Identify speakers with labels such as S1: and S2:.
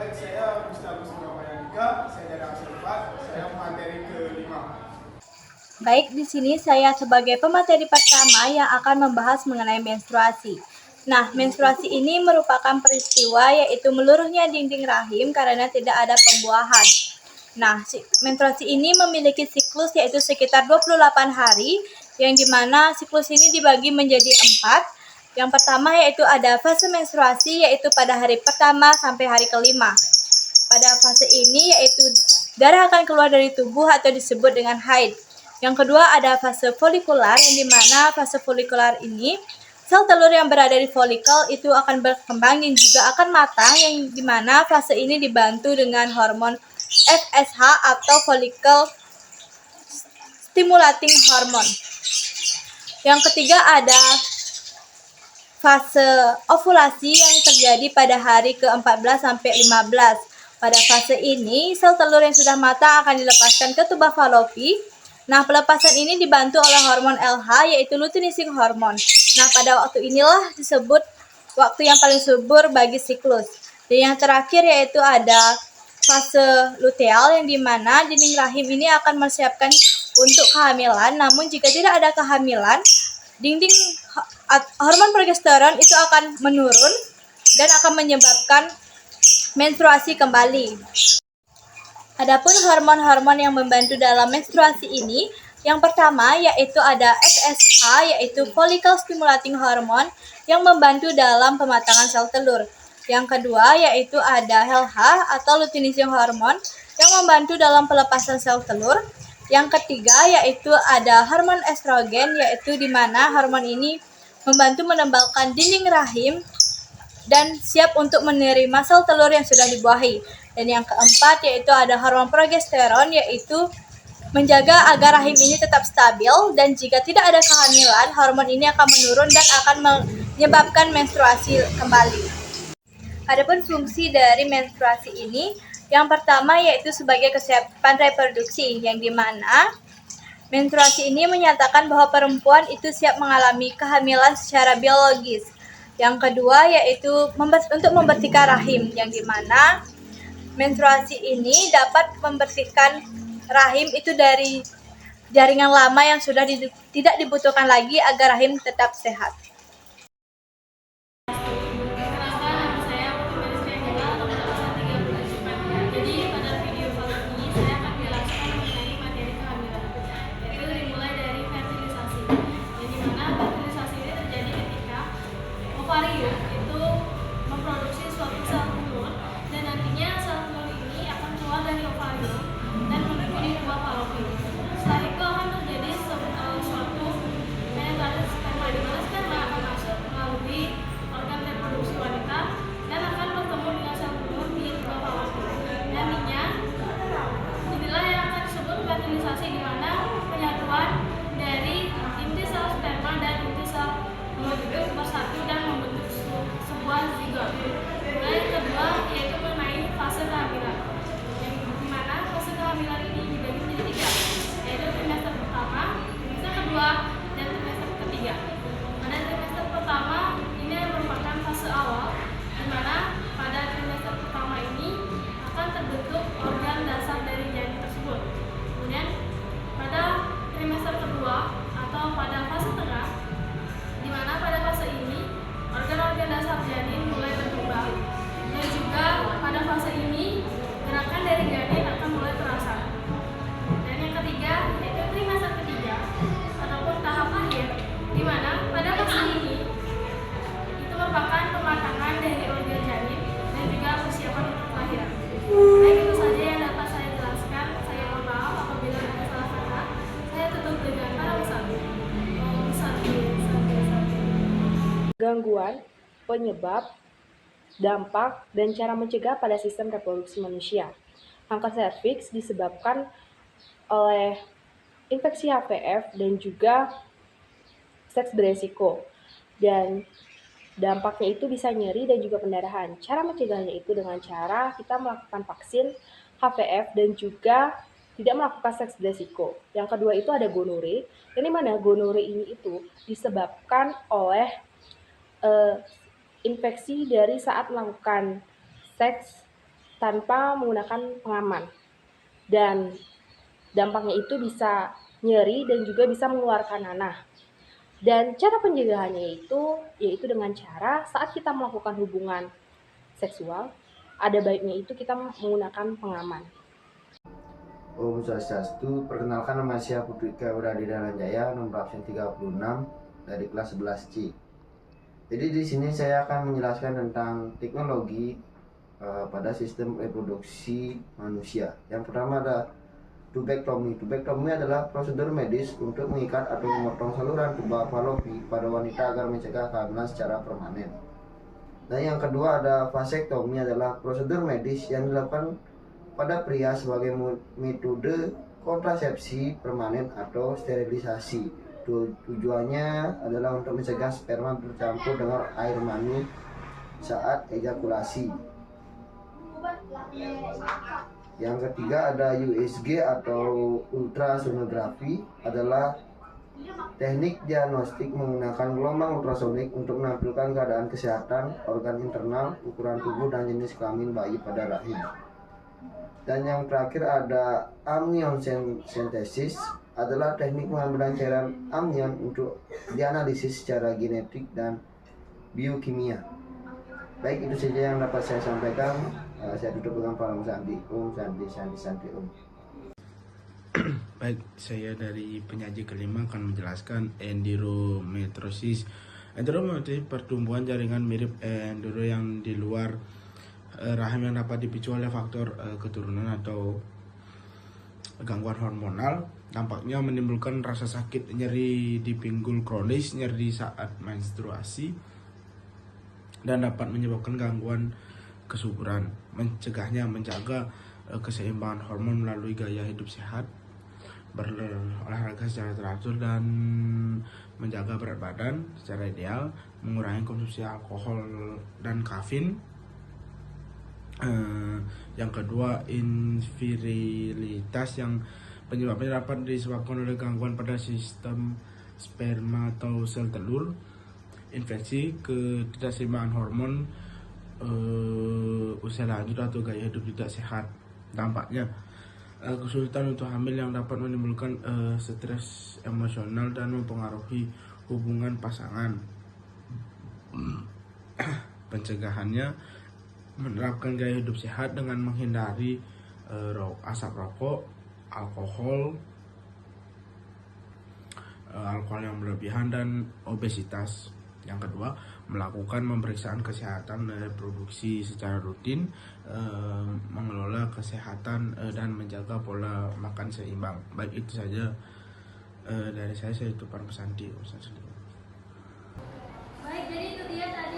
S1: Baik, saya Mr. Agus Pramayadika, saya dari Angkatan 4, saya materi ke-5.
S2: Baik, di sini saya sebagai pemateri pertama yang akan membahas mengenai menstruasi. Nah, menstruasi ini merupakan peristiwa yaitu meluruhnya dinding rahim karena tidak ada pembuahan. Nah, menstruasi ini memiliki siklus yaitu sekitar 28 hari, yang dimana siklus ini dibagi menjadi 4. Yang pertama yaitu ada fase menstruasi yaitu pada hari pertama sampai hari kelima. Pada fase ini yaitu darah akan keluar dari tubuh atau disebut dengan haid. Yang kedua ada fase folikular, yang dimana fase folikular ini sel telur yang berada di folikel itu akan berkembang dan juga akan matang, yang dimana fase ini dibantu dengan hormon FSH atau follicle stimulating hormone. Yang ketiga ada fase ovulasi yang terjadi pada hari ke-14 sampai 15. Pada fase ini, sel telur yang sudah matang akan dilepaskan ke tuba falopi. Nah, pelepasan ini dibantu oleh hormon LH, yaitu luteinizing hormone. Nah, pada waktu inilah disebut waktu yang paling subur bagi siklus. Dan yang terakhir yaitu ada fase luteal, yang dimana dinding rahim ini akan mempersiapkan untuk kehamilan. Namun jika tidak ada kehamilan, dinding hormon progesteron itu akan menurun dan akan menyebabkan menstruasi kembali. Adapun hormon-hormon yang membantu dalam menstruasi ini, yang pertama yaitu ada FSH, yaitu follicle stimulating hormone yang membantu dalam pematangan sel telur. Yang kedua yaitu ada LH atau luteinizing hormone yang membantu dalam pelepasan sel telur. Yang ketiga yaitu ada hormon estrogen, yaitu di mana hormon ini membantu menebalkan dinding rahim dan siap untuk menerima sel telur yang sudah dibuahi. Dan yang keempat yaitu ada hormon progesteron, yaitu menjaga agar rahim ini tetap stabil, dan jika tidak ada kehamilan, hormon ini akan menurun dan akan menyebabkan menstruasi kembali. Adapun fungsi dari menstruasi ini, yang pertama yaitu sebagai kesiapan reproduksi, yang dimana menstruasi ini menyatakan bahwa perempuan itu siap mengalami kehamilan secara biologis. Yang kedua yaitu untuk membersihkan rahim, yang dimana menstruasi ini dapat membersihkan rahim itu dari jaringan lama yang sudah tidak dibutuhkan lagi agar rahim tetap sehat.
S3: Ovarium itu memproduksi suatu sel telur, dan nantinya sel telur ini akan keluar dari ovarium dan menuju di tuba falopi. Setelah itu akan terjadi suatu penetrasi sperma, di mana sperma akan masuk melalui organ reproduksi wanita dan akan bertemu dengan sel telur di tuba falopi. Nantinya inilah yang akan disebut fertilisasi, di mana penyatuan dari inti sel sperma dan inti sel telur itu bersatu dan membentuk sebuah zigot. Kemudian yang kedua yaitu mengenai fase kehamilan, yang dimana fase kehamilan ini dibagi menjadi 3, yaitu trimester pertama, trimester kedua, dan trimester ketiga. Pada trimester pertama ini merupakan fase awal, di mana pada trimester pertama ini akan terbentuk organ dasar dari janin tersebut. Kemudian pada trimester kedua atau pada fase tengah, di mana pada fase ini organ-organ dasar janin mulai berkembang, dan juga pada fase ini gerakan dari janin akan mulai terasa. Dan yang ketiga yaitu trimester ketiga ataupun tahap akhir, di mana pada fase ini itu merupakan pematangan dari organ janin dan juga persiapan untuk kelahiran. Baik, itu saja yang dapat saya jelaskan. Saya mohon maaf apabila ada salah kata. Saya tutup dengan para usaha.
S4: Gangguan, penyebab, dampak, dan cara mencegah pada sistem reproduksi manusia. Kanker serviks disebabkan oleh infeksi HPV dan juga seks beresiko. Dan dampaknya itu bisa nyeri dan juga pendarahan. Cara mencegahnya itu dengan cara kita melakukan vaksin HPV dan juga tidak melakukan seks beresiko. Yang kedua itu ada gonore, yang dimana gonore ini itu disebabkan oleh infeksi dari saat melakukan seks tanpa menggunakan pengaman. Dan dampaknya itu bisa nyeri dan juga bisa mengeluarkan nanah. Dan cara pencegahannya yaitu dengan cara saat kita melakukan hubungan seksual, ada baiknya itu kita menggunakan pengaman.
S5: Om Swastiastu, perkenalkan nama saya Putrika Wuradina Lanjaya, nomor absen 36 dari kelas 11C. Jadi di sini saya akan menjelaskan tentang teknologi pada sistem reproduksi manusia. Yang pertama ada tubektomi. Tubektomi adalah prosedur medis untuk mengikat atau memotong saluran tuba falopi pada wanita agar mencegah kehamilan secara permanen. Dan yang kedua ada vasektomi, adalah prosedur medis yang dilakukan pada pria sebagai metode kontrasepsi permanen atau sterilisasi. Tujuannya adalah untuk mencegah sperma bercampur dengan air mani saat ejakulasi. Yang ketiga ada USG atau ultrasonografi, adalah teknik diagnostik menggunakan gelombang ultrasonik untuk menampilkan keadaan kesehatan organ internal, ukuran tubuh, dan jenis kelamin bayi pada rahim. Dan yang terakhir ada amnion sintesis, adalah teknik pengambilan cairan amnion untuk dianalisis secara genetik dan biokimia. Baik, itu saja yang dapat saya sampaikan. Saya tutup dengan Palam Sandi. Om Sandi Om.
S6: Baik, saya dari penyaji kelima akan menjelaskan endometriosis. Endometriosis pertumbuhan jaringan mirip endoro yang di luar rahim yang dapat dipicu oleh faktor keturunan atau gangguan hormonal. Dampaknya menimbulkan rasa sakit, nyeri di pinggul kronis, nyeri saat menstruasi, dan dapat menyebabkan gangguan kesuburan. Mencegahnya menjaga keseimbangan hormon melalui gaya hidup sehat, berolahraga secara teratur, dan menjaga berat badan secara ideal, mengurangi konsumsi alkohol dan kafein. Yang kedua, infertilitas yang penyebabnya dapat disebabkan oleh gangguan pada sistem sperma atau sel telur, infeksi, ketidakseimbangan hormon, usia lanjut atau gaya hidup tidak sehat. Dampaknya kesulitan untuk hamil yang dapat menimbulkan stres emosional dan mempengaruhi hubungan pasangan. Pencegahannya menerapkan gaya hidup sehat dengan menghindari asap rokok, alkohol yang berlebihan, dan obesitas. Yang kedua, melakukan pemeriksaan kesehatan reproduksi secara rutin, mengelola kesehatan dan menjaga pola makan seimbang. Baik, itu saja dari saya tutupan pesanti.
S3: Baik, jadi itu dia tadi